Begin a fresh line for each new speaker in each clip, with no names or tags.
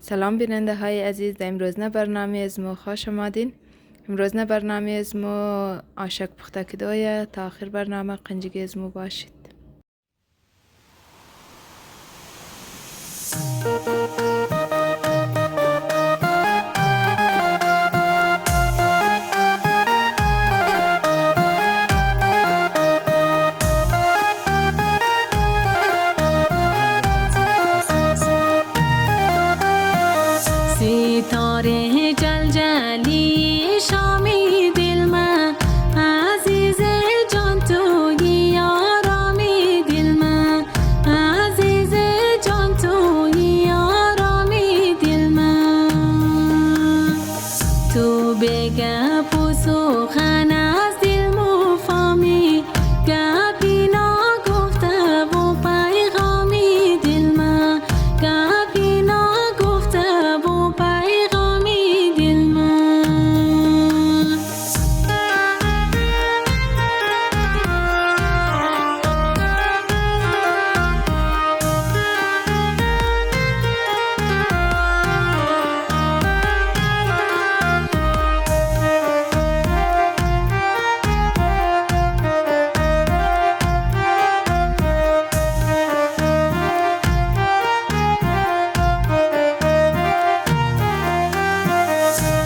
سلام بیننده های عزیز، در امروزنه برنامه از ما خوش آمدین. امروزنه برنامه از ما آشک پخته کدایه تا آخر برنامه قنجگی از ما باشید.
ستاره جل جلی شامی دل من، عزیز جان تویی آرامی دل من، عزیز جان تویی آرامی دل من. تو بگپ و سخن از دل مفامی، گپی نگفته و پیغامی دل من، گپی نگفته و پیغامی دل من.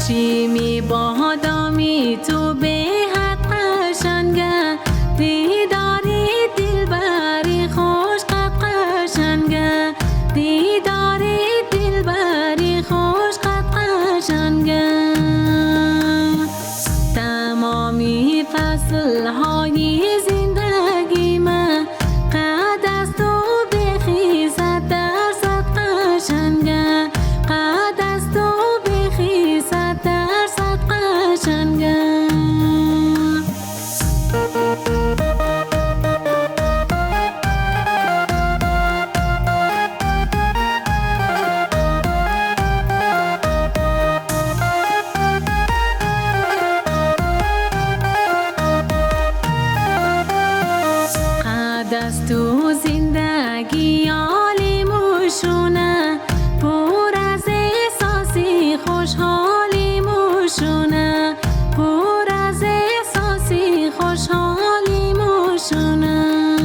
چی می بادامی تو به حد قشنگه، دیداری دلبری خوش قد قشنگه، دیداری دلبری خوش قد قشنگه. تمامی فصل های زندگی من، قد از تو بخی 100% قشنگه، قد از تو بخی 100% قشنگه. قد از تو زندگی عالی موشونه، پر از احساسی خوشحالی موشونه، پر از احساسی خوشحالی موشونه.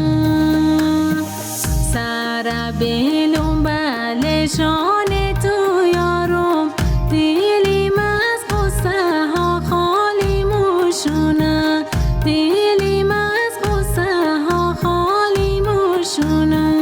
سر بلوم بله شان تو یارم، دلیم از غصه ها خالی موشونه، دلیم از غصه ها خالی موشونه.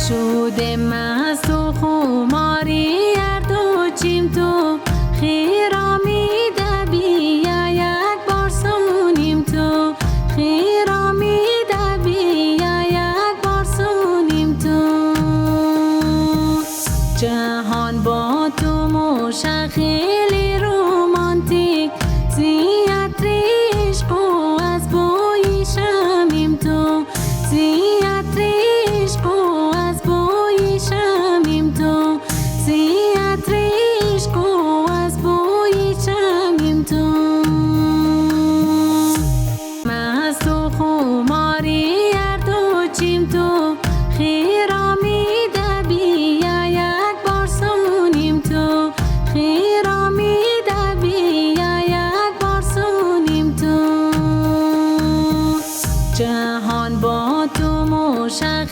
شده مست و خماری هر دو چیم تو، خیرامیده بیا یک بار سونیم تو، خیرامیده بیا یک بار سونیم تو. جهان با تو موشه خیلی رومانتیک، زیاد عشق و از بوی شمیم تو، زیاد عشق و از بوی شمیم تو، زیاد عشق و از بوی شمیم تو. مست و خماری هر دو چیم تو، خیرامیده بیا یک بار سونیم تو، خیرامیده بیا یک بار سونیم تو. جهان با تو موشه